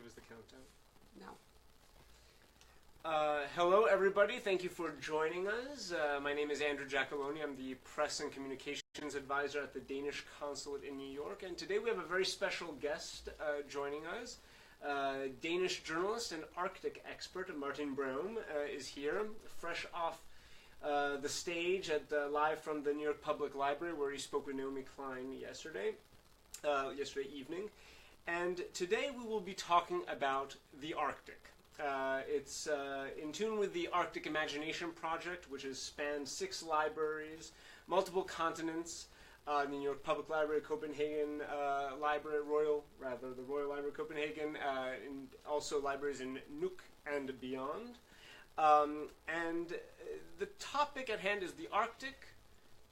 us the countdown. No. Hello, everybody. Thank you for joining us. My name is Andrew Giacalone. I'm the Press and Communications Advisor at the Danish Consulate in New York. And today we have a very special guest joining us. Danish journalist and Arctic expert Martin Brome is here, fresh off the stage at live from the New York Public Library, where he spoke with Naomi Klein yesterday evening. And today we will be talking about the Arctic. It's in tune with the Arctic Imagination Project, which has spanned 6 libraries, multiple continents, the New York Public Library, Copenhagen Library, the Royal Library of Copenhagen, and also libraries in Nuuk and beyond. And the topic at hand is the Arctic,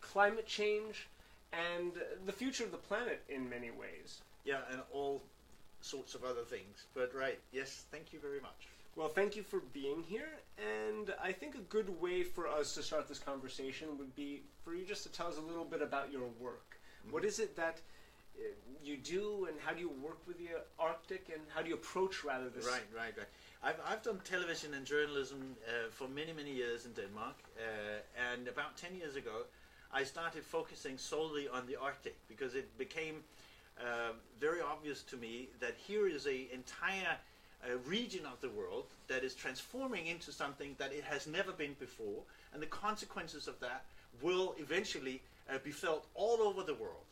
climate change, and the future of the planet in many ways. Yeah, and all sorts of other things. But right, yes, thank you very much. Well, thank you for being here, and I think a good way for us to start this conversation would be for you just to tell us a little bit about your work. Mm-hmm. What is it that you do, and how do you work with the Arctic, and how do you approach rather this? Right. I've done television and journalism for many years in Denmark, and about 10 years ago I started focusing solely on the Arctic because it became very obvious to me that here is an entire region of the world that is transforming into something that it has never been before, and the consequences of that will eventually be felt all over the world.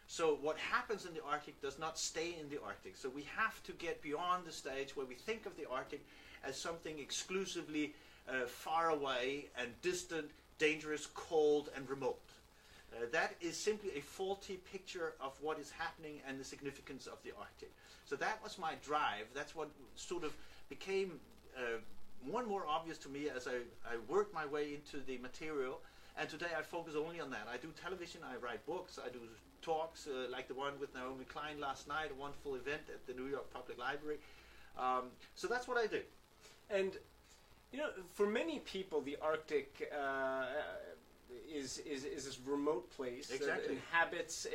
So what happens in the Arctic does not stay in the Arctic. So we have to get beyond the stage where we think of the Arctic as something exclusively far away and distant, dangerous, cold and remote. That is simply a faulty picture of what is happening and the significance of the Arctic. So that was my drive. That's what sort of became more and more obvious to me as I worked my way into the material. And today I focus only on that. I do television, I write books, I do talks like the one with Naomi Klein last night, a wonderful event at the New York Public Library. So that's what I do. And, you know, for many people, the Arctic is this remote place that inhabits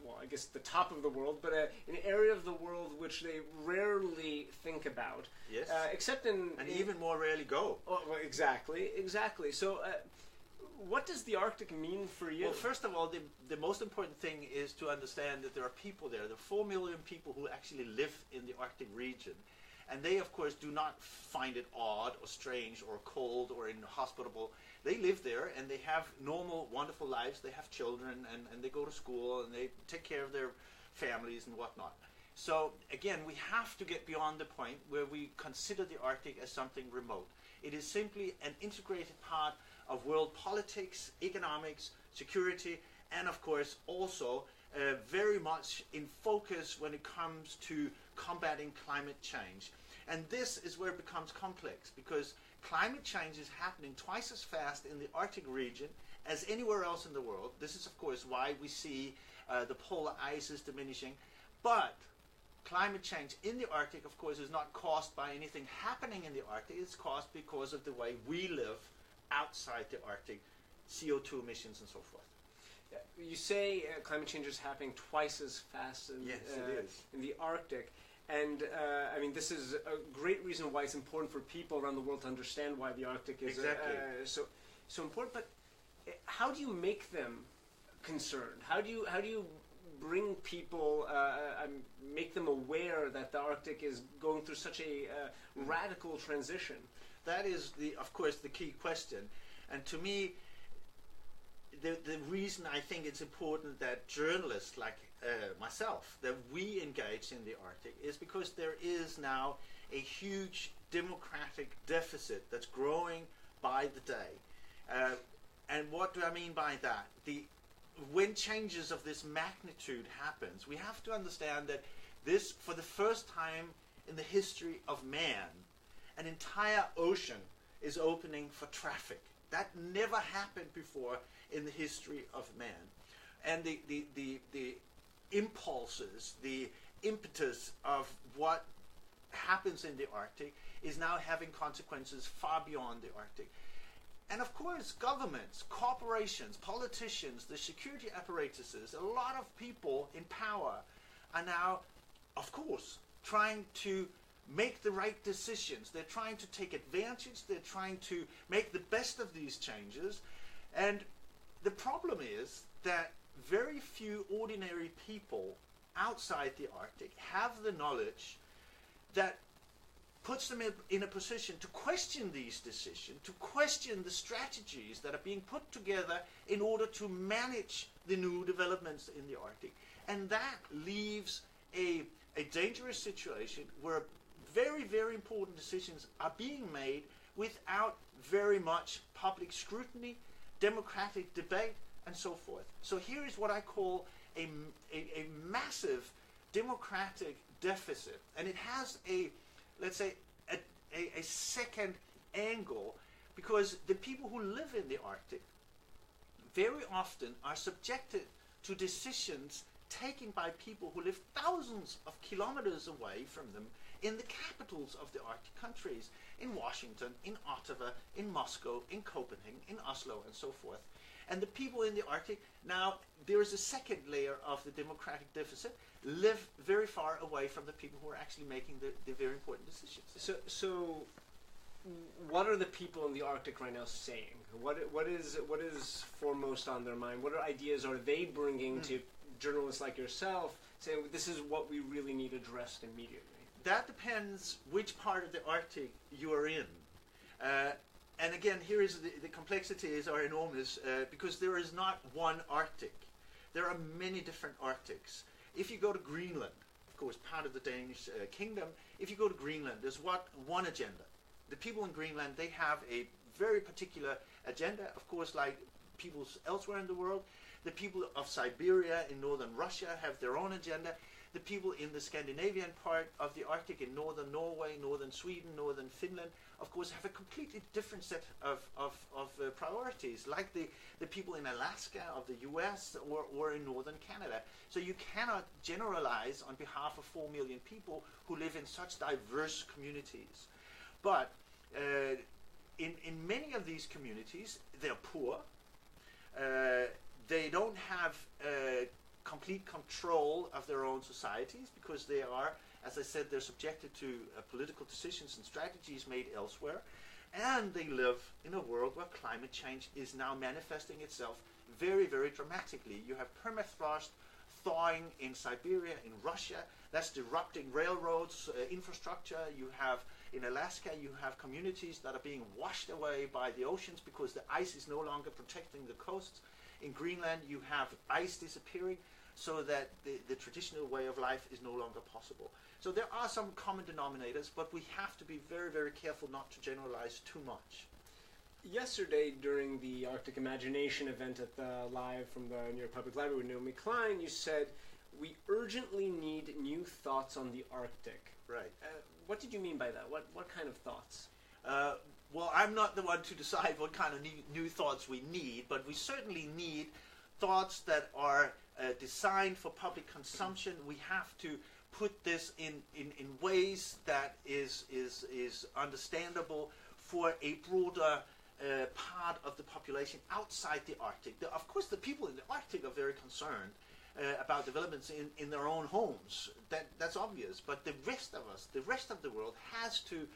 well, I guess the top of the world, but an area of the world which they rarely think about. Yes. Except in... And even more rarely go. Oh, well, exactly. So, what does the Arctic mean for you? Well, first of all, the most important thing is to understand that there are people there. There are 4 million people who actually live in the Arctic region. And they, of course, do not find it odd or strange or cold or inhospitable. They live there and they have normal, wonderful lives. They have children and they go to school and they take care of their families and whatnot. So, again, we have to get beyond the point where we consider the Arctic as something remote. It is simply an integrated part of world politics, economics, security, and, of course, also very much in focus when it comes to combating climate change. And this is where it becomes complex, because climate change is happening twice as fast in the Arctic region as anywhere else in the world. This is, of course, why we see the polar ice is diminishing. But climate change in the Arctic, of course, is not caused by anything happening in the Arctic. It's caused because of the way we live outside the Arctic, CO2 emissions and so forth. You say climate change is happening twice as fast in the Arctic. And I mean, this is a great reason why it's important for people around the world to understand why the Arctic is so important. But how do you make them concerned? How do you bring people, make them aware that the Arctic is going through such a radical transition? That is, of course, the key question. And to me, the reason I think it's important that journalists like myself, that we engage in the Arctic, is because there is now a huge democratic deficit that's growing by the day. And what do I mean by that? When changes of this magnitude happens, we have to understand that this, for the first time in the history of man, an entire ocean is opening for traffic. That never happened before in the history of man. And the impulses, the impetus of what happens in the Arctic is now having consequences far beyond the Arctic. And of course, governments, corporations, politicians, the security apparatuses, a lot of people in power are now, of course, trying to make the right decisions. They're trying to take advantage. They're trying to make the best of these changes. And the problem is that very few ordinary people outside the Arctic have the knowledge that puts them in a position to question these decisions, to question the strategies that are being put together in order to manage the new developments in the Arctic. And that leaves a dangerous situation where very, very important decisions are being made without very much public scrutiny, democratic debate, and so forth. So here is what I call a massive democratic deficit. And it has let's say, a second angle, because the people who live in the Arctic very often are subjected to decisions taken by people who live thousands of kilometers away from them in the capitals of the Arctic countries, in Washington, in Ottawa, in Moscow, in Copenhagen, in Oslo, and so forth. And the people in the Arctic, now there is a second layer of the democratic deficit, live very far away from the people who are actually making the very important decisions. So what are the people in the Arctic right now saying? What is foremost on their mind? What ideas are they bringing to journalists like yourself, saying this is what we really need addressed immediately? That depends which part of the Arctic you are in. And again, here is the complexities are enormous because there is not one Arctic. There are many different Arctics. If you go to Greenland, of course, part of the Danish kingdom, if you go to Greenland, there's one agenda. The people in Greenland, they have a very particular agenda, of course, like peoples elsewhere in the world. The people of Siberia in northern Russia have their own agenda. The people in the Scandinavian part of the Arctic, in northern Norway, northern Sweden, northern Finland, of course, have a completely different set of priorities, like the people in Alaska, of the US, or in northern Canada. So you cannot generalize on behalf of 4 million people who live in such diverse communities. But in many of these communities, they're poor. They don't have complete control of their own societies because they are, as I said, they're subjected to political decisions and strategies made elsewhere. And they live in a world where climate change is now manifesting itself very, very dramatically. You have permafrost thawing in Siberia, in Russia. That's disrupting railroads, infrastructure. You have, in Alaska, you have communities that are being washed away by the oceans because the ice is no longer protecting the coasts. In Greenland, you have ice disappearing so that the traditional way of life is no longer possible. So there are some common denominators, but we have to be very, very careful not to generalize too much. Yesterday, during the Arctic Imagination event at the Live from the New York Public Library with Naomi Klein, you said, we urgently need new thoughts on the Arctic. Right. What did you mean by that? What kind of thoughts? Well, I'm not the one to decide what kind of new thoughts we need, but we certainly need thoughts that are designed for public consumption. We have to put this in ways that is understandable for a broader part of the population outside the Arctic. Of course, the people in the Arctic are very concerned about developments in their own homes. That's obvious. But the rest of us, the rest of the world, has to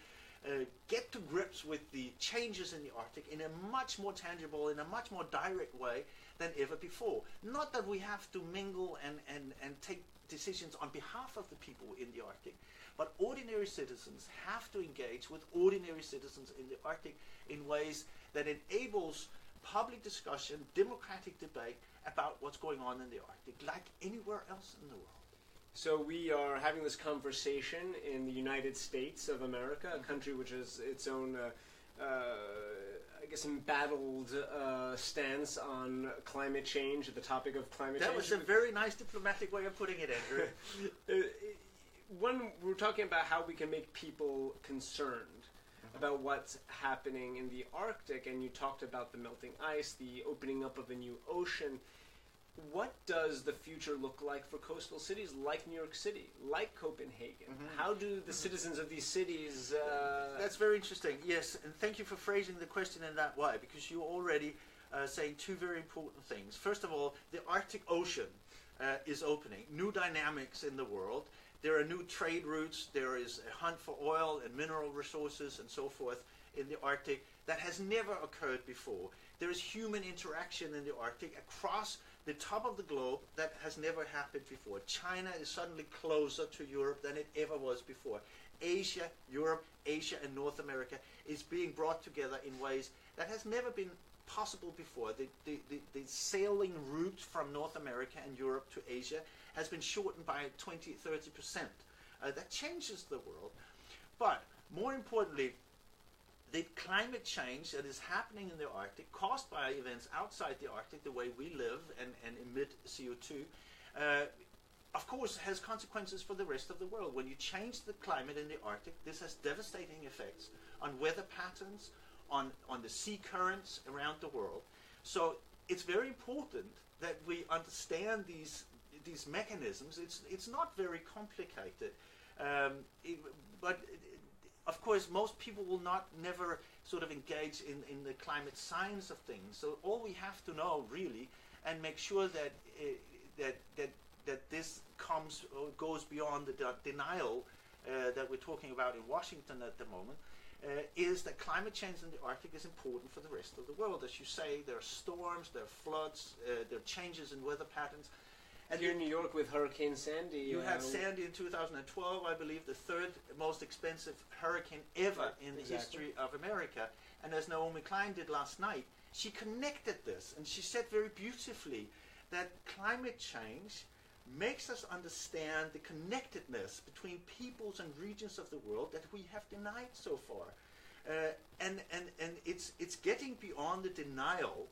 get to grips with the changes in the Arctic in a much more tangible, in a much more direct way than ever before. Not that we have to mingle and take decisions on behalf of the people in the Arctic, but ordinary citizens have to engage with ordinary citizens in the Arctic in ways that enables public discussion, democratic debate about what's going on in the Arctic, like anywhere else in the world. So we are having this conversation in the United States of America, a country which has its own, I guess, embattled stance on climate change, the topic of climate change. That was a very nice diplomatic way of putting it, Andrew. We're talking about how we can make people concerned about what's happening in the Arctic, and you talked about the melting ice, the opening up of a new ocean. What does the future look like for coastal cities like New York City, like Copenhagen? How do the citizens of these cities... That's very interesting, yes, and thank you for phrasing the question in that way, because you're already saying two very important things. First of all, the Arctic Ocean is opening new dynamics in the world, There are new trade routes. There is a hunt for oil and mineral resources and so forth in the Arctic that has never occurred before. There is human interaction in the Arctic across the top of the globe that has never happened before. China is suddenly closer to Europe than it ever was before. Asia, Europe, Asia, and North America is being brought together in ways that has never been possible before. The sailing route from North America and Europe to Asia has been shortened by 20–30%. That changes the world. But more importantly, the climate change that is happening in the Arctic, caused by events outside the Arctic, the way we live and emit CO2, of course, has consequences for the rest of the world. When you change the climate in the Arctic, this has devastating effects on weather patterns, on the sea currents around the world. So it's very important that we understand these mechanisms. It's not very complicated, but of course, most people will never sort of engage in the climate science of things. So all we have to know, really, and make sure that that this goes beyond the denial that we're talking about in Washington at the moment, is that climate change in the Arctic is important for the rest of the world. As you say, there are storms, there are floods, there are changes in weather patterns. And here in New York with Hurricane Sandy. You had Sandy in 2012, I believe, the third most expensive hurricane ever in the history of America. And as Naomi Klein did last night, she connected this, and she said very beautifully that climate change makes us understand the connectedness between peoples and regions of the world that we have denied so far. And it's getting beyond the denial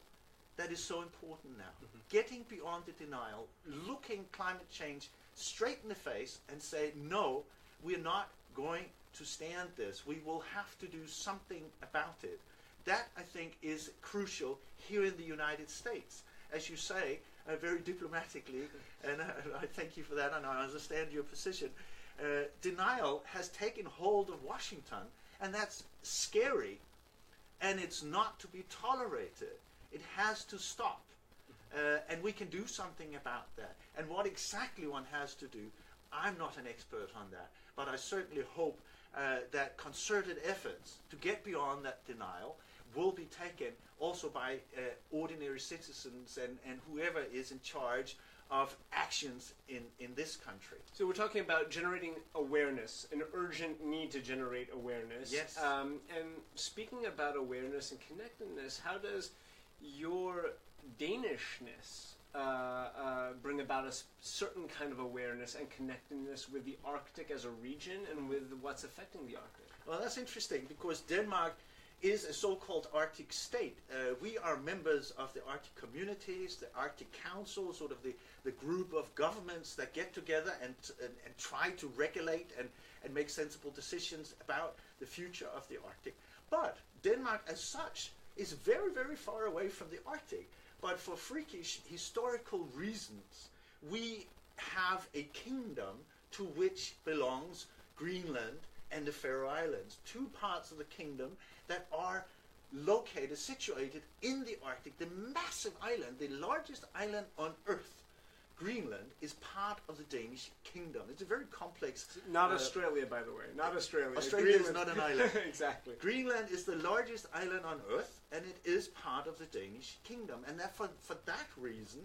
that is so important now. Mm-hmm. Getting beyond the denial, looking climate change straight in the face and say, no, we're not going to stand this. We will have to do something about it. That, I think, is crucial here in the United States. As you say, very diplomatically, and I thank you for that, and I understand your position, denial has taken hold of Washington, and that's scary, and it's not to be tolerated. It has to stop, and we can do something about that. And what exactly one has to do, I'm not an expert on that, but I certainly hope that concerted efforts to get beyond that denial will be taken also by ordinary citizens and whoever is in charge of actions in this country. So we're talking about generating awareness, an urgent need to generate awareness. Yes. And speaking about awareness and connectedness, how does your Danishness bring about a certain kind of awareness and connectedness with the Arctic as a region and with what's affecting the Arctic? Well, that's interesting because Denmark is a so-called Arctic state. We are members of the Arctic communities, the Arctic Council, sort of the group of governments that get together and try to regulate and make sensible decisions about the future of the Arctic. But Denmark as such is very, very far away from the Arctic. But for freakish historical reasons, we have a kingdom to which belongs Greenland and the Faroe Islands, two parts of the kingdom that are located, situated in the Arctic. The massive island, the largest island on Earth, Greenland, is part of the Danish kingdom. It's a very complex... Not Australia, by the way. Not Australia. Australia is not an island. Exactly. Greenland is the largest island on Earth, and it is part of the Danish kingdom. And that for that reason,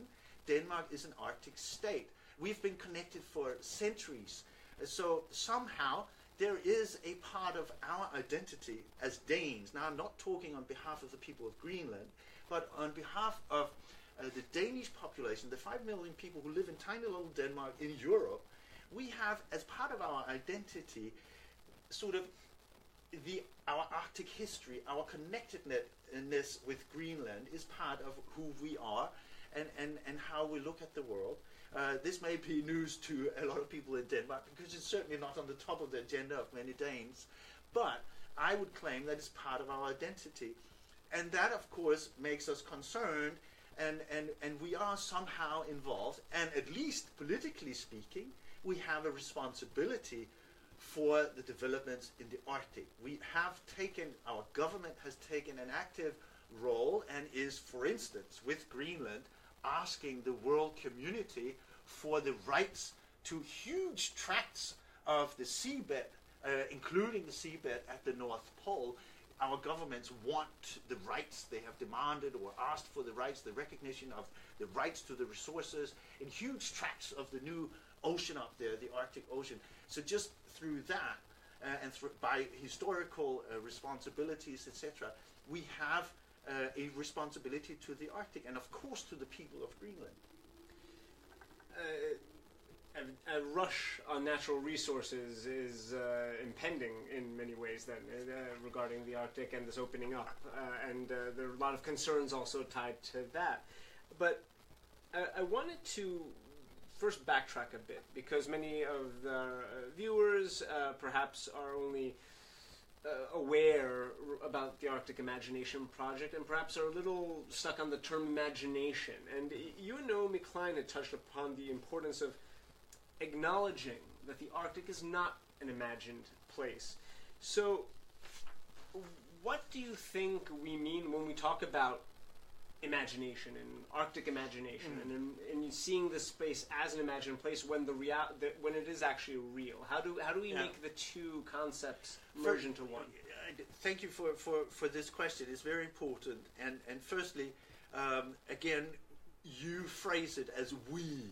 Denmark is an Arctic state. We've been connected for centuries. So somehow there is a part of our identity as Danes. Now, I'm not talking on behalf of the people of Greenland, but on behalf of the Danish population, the 5 million people who live in tiny little Denmark in Europe. We have, as part of our identity, sort of our Arctic history, our connectedness with Greenland is part of who we are and how we look at the world. This may be news to a lot of people in Denmark because it's certainly not on the top of the agenda of many Danes, but I would claim that it's part of our identity. And that, of course, makes us concerned, and we are somehow involved, and at least politically speaking, we have a responsibility for the developments in the Arctic. Our government has taken an active role and is, for instance, with Greenland, asking the world community for the rights to huge tracts of the seabed, including the seabed at the North Pole. Our governments want the rights, they have demanded or asked for the rights, the recognition of the rights to the resources in huge tracts of the new ocean up there, the Arctic Ocean. So just through that, and by historical responsibilities, etc., we have a responsibility to the Arctic and, of course, to the people of Greenland. A rush on natural resources is impending in many ways then, regarding the Arctic and this opening up, and there are a lot of concerns also tied to that. But I wanted to first backtrack a bit, because many of the viewers perhaps are only aware about the Arctic Imagination Project and perhaps are a little stuck on the term imagination. And you and Naomi Klein had touched upon the importance of acknowledging that the Arctic is not an imagined place. So what do you think we mean when we talk about imagination and Arctic imagination and seeing this space as an imagined place when when it is actually real? How do we make the two concepts merge into one? Thank you for this question. It's very important. And firstly, again, you phrase it as we.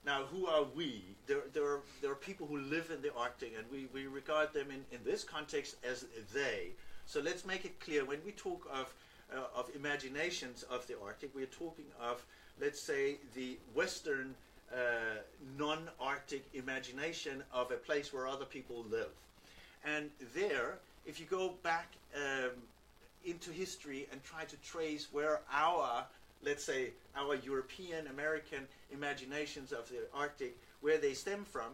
Now, who are we? There are people who live in the Arctic, and we regard them in this context as they. So let's make it clear, when we talk of imaginations of the Arctic, we're talking of, let's say, the Western non-Arctic imagination of a place where other people live. And there, if you go back into history and try to trace where our, let's say, our European, American imaginations of the Arctic, where they stem from,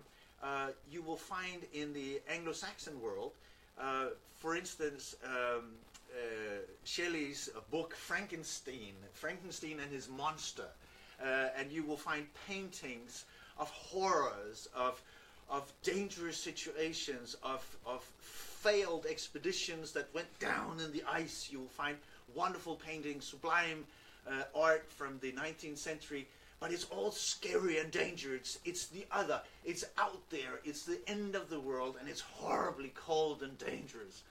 you will find in the Anglo-Saxon world, for instance, Shelley's book Frankenstein and His Monster, and you will find paintings of horrors, of dangerous situations, of failed expeditions that went down in the ice. You will find wonderful paintings, sublime art from the 19th century, but it's all scary and dangerous. It's the other. It's out there. It's the end of the world, and it's horribly cold and dangerous.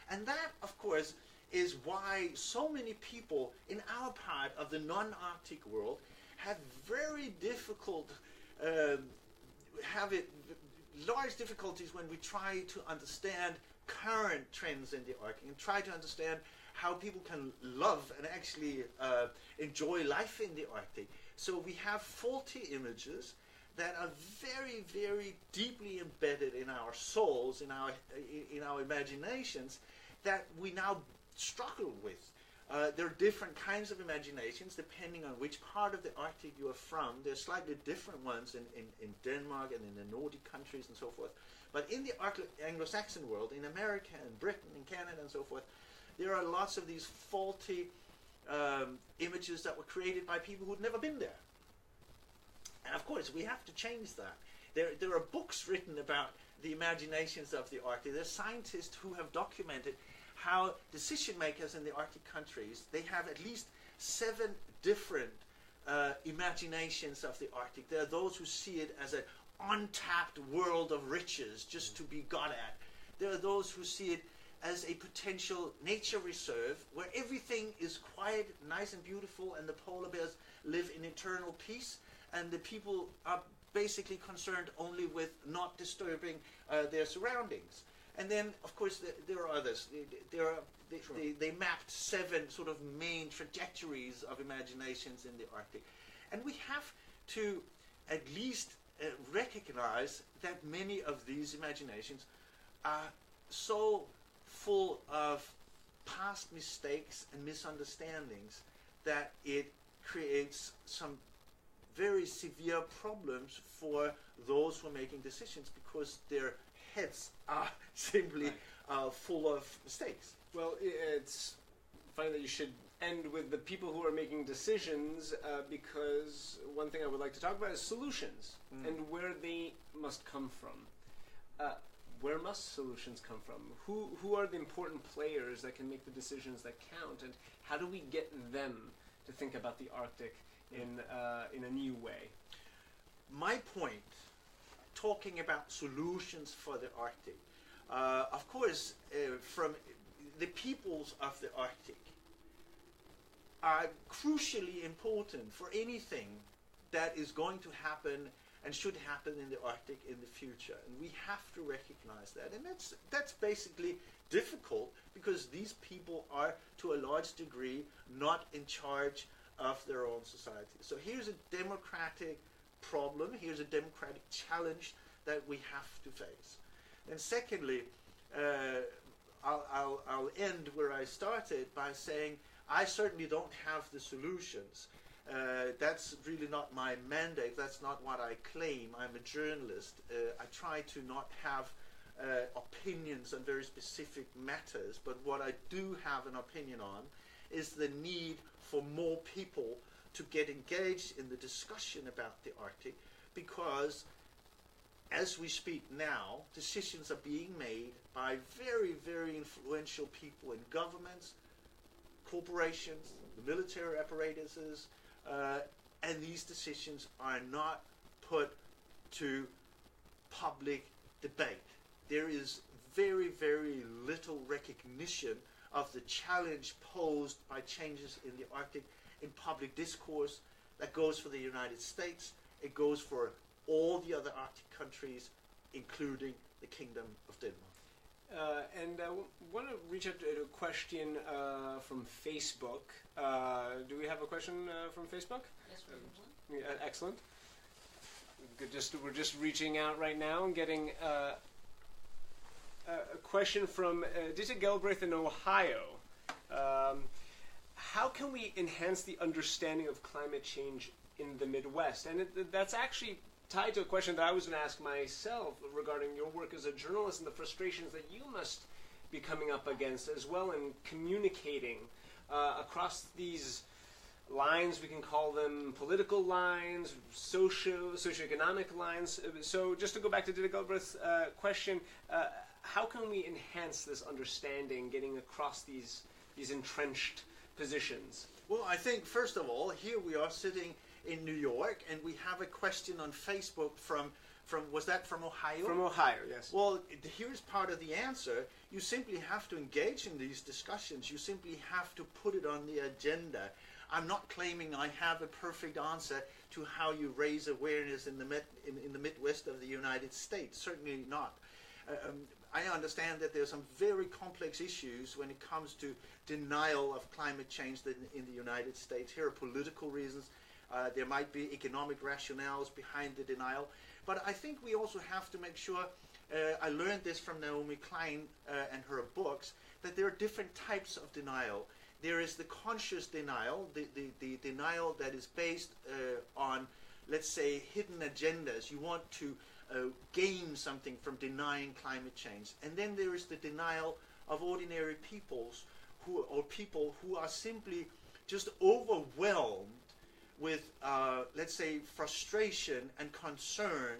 And that, of course, is why so many people in our part of the non-Arctic world have very difficult, large difficulties when we try to understand current trends in the Arctic and try to understand how people can love and actually enjoy life in the Arctic. So we have faulty images that are very, very deeply embedded in our souls, in our imaginations, that we now struggle with. There are different kinds of imaginations depending on which part of the Arctic you are from. There are slightly different ones in Denmark and in the Nordic countries and so forth. But in the Anglo-Saxon world, in America and Britain and Canada and so forth, there are lots of these faulty images that were created by people who'd never been there. And of course, we have to change that. There are books written about the imaginations of the Arctic. There are scientists who have documented how decision makers in the Arctic countries, they have at least 7 different imaginations of the Arctic. There are those who see it as an untapped world of riches just to be got at. There are those who see it as a potential nature reserve where everything is quiet, nice and beautiful, and the polar bears live in eternal peace, and the people are basically concerned only with not disturbing their surroundings. And then, of course, there are others. They mapped 7 sort of main trajectories of imaginations in the Arctic. And we have to at least recognize that many of these imaginations are so full of past mistakes and misunderstandings that it creates some very severe problems for those who are making decisions, because their heads are simply full of mistakes. Well, it's funny that you should end with the people who are making decisions, because one thing I would like to talk about is solutions and where they must come from. Where must solutions come from? Who are the important players that can make the decisions that count, and how do we get them to think about the Arctic in a new way? My point talking about solutions for the Arctic. Of course, from the peoples of the Arctic are crucially important for anything that is going to happen and should happen in the Arctic in the future. And we have to recognize that. And that's basically difficult because these people are, to a large degree, not in charge of their own society. So here's a democratic problem, here's a democratic challenge that we have to face. And secondly, I'll end where I started by saying I certainly don't have the solutions. That's really not my mandate. That's not what I claim. I'm a journalist. I try to not have opinions on very specific matters, but what I do have an opinion on is the need for more people to get engaged in the discussion about the Arctic, because as we speak now, decisions are being made by very, very influential people in governments, corporations, the military apparatuses, and these decisions are not put to public debate. There is very, very little recognition of the challenge posed by changes in the Arctic in public discourse. That goes for the United States. It goes for all the other Arctic countries, including the Kingdom of Denmark. And I want to reach out to a question from Facebook. Do we have a question from Facebook? Yes, we have one. Excellent. Good. We're just reaching out right now and getting a question from Dita Gelbraith in Ohio. How can we enhance the understanding of climate change in the Midwest? And that's actually tied to a question that I was going to ask myself regarding your work as a journalist and the frustrations that you must be coming up against as well in communicating across these lines. We can call them political lines, socioeconomic lines. So just to go back to Dita Gelbraith's question, how can we enhance this understanding, getting across these entrenched positions? Well, I think, first of all, here we are sitting in New York, and we have a question on Facebook from was that from Ohio? From Ohio, yes. Well, here's part of the answer. You simply have to engage in these discussions. You simply have to put it on the agenda. I'm not claiming I have a perfect answer to how you raise awareness in the Midwest of the United States. Certainly not. I understand that there's some very complex issues when it comes to denial of climate change in the United States. Here are political reasons. There might be economic rationales behind the denial. But I think we also have to make sure, I learned this from Naomi Klein and her books, that there are different types of denial. There is the conscious denial, the denial that is based on, let's say, hidden agendas. You want to gain something from denying climate change. And then there is the denial of ordinary peoples people who are simply just overwhelmed with, let's say, frustration and concern,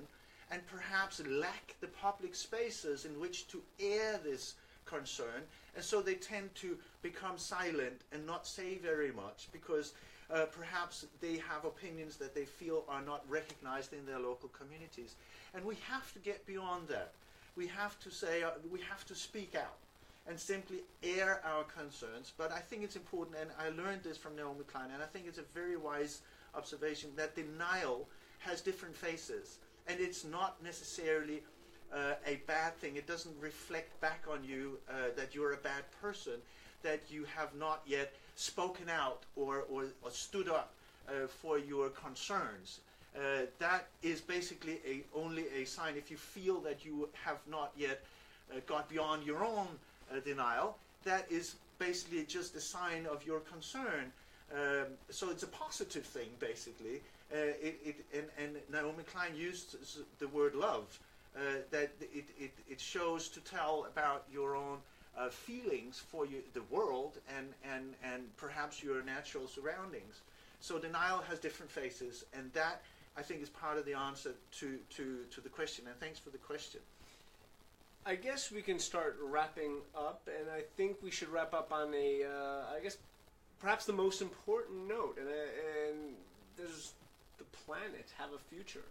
and perhaps lack the public spaces in which to air this concern, and so they tend to become silent and not say very much because perhaps they have opinions that they feel are not recognized in their local communities. And we have to get beyond that. We have to say, we have to speak out and simply air our concerns. But I think it's important, and I learned this from Naomi Klein, and I think it's a very wise observation, that denial has different faces, and it's not necessarily a bad thing. It doesn't reflect back on you that you're a bad person, that you have not yet spoken out or stood up for your concerns. That is basically only a sign. If you feel that you have not yet got beyond your own denial, that is basically just a sign of your concern. So it's a positive thing, basically. And Naomi Klein used the word love, that it shows to tell about your own feelings for the world and perhaps your natural surroundings. So denial has different faces, and that, I think, is part of the answer to the question. And thanks for the question. I guess we can start wrapping up, and I think we should wrap up on I guess, perhaps the most important note, and does the planet have a future?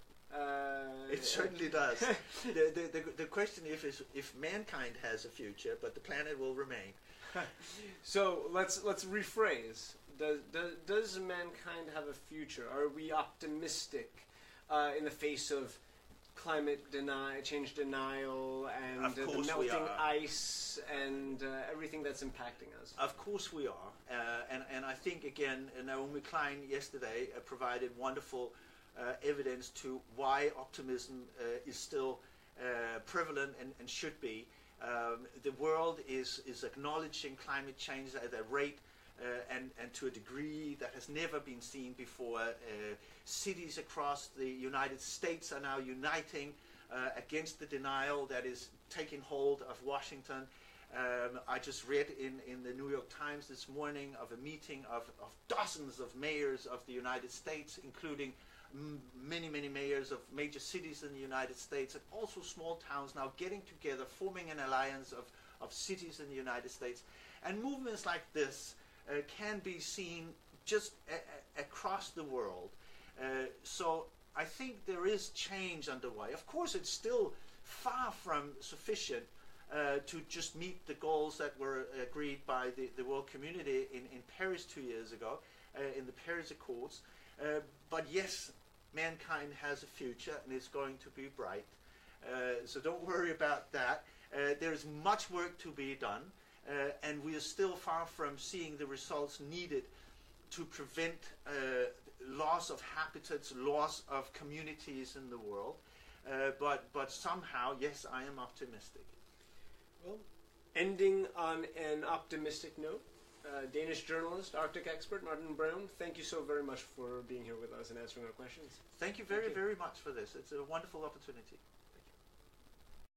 It certainly does. The question is if mankind has a future, but the planet will remain. So let's rephrase. Does mankind have a future? Are we optimistic in the face of climate change denial, and the melting ice, and everything that's impacting us? Of course we are. And I think, again, Naomi Klein yesterday provided wonderful evidence to why optimism is still prevalent and should be. The world is acknowledging climate change at a rate and to a degree that has never been seen before. Cities across the United States are now uniting against the denial that is taking hold of Washington. I just read in the New York Times this morning of a meeting of dozens of mayors of the United States, including many mayors of major cities in the United States, and also small towns, now getting together, forming an alliance of cities in the United States. And movements like this can be seen just across the world. So I think there is change underway. Of course, it's still far from sufficient to just meet the goals that were agreed by the world community in Paris 2 years ago, in the Paris Accords. But yes, mankind has a future, and it's going to be bright. So don't worry about that. There's much work to be done, and we are still far from seeing the results needed to prevent loss of habitats, loss of communities in the world. But somehow, yes, I am optimistic. Well, ending on an optimistic note, Danish journalist, Arctic expert Martin Brown, thank you so very much for being here with us and answering our questions. Thank you very much for this. It's a wonderful opportunity.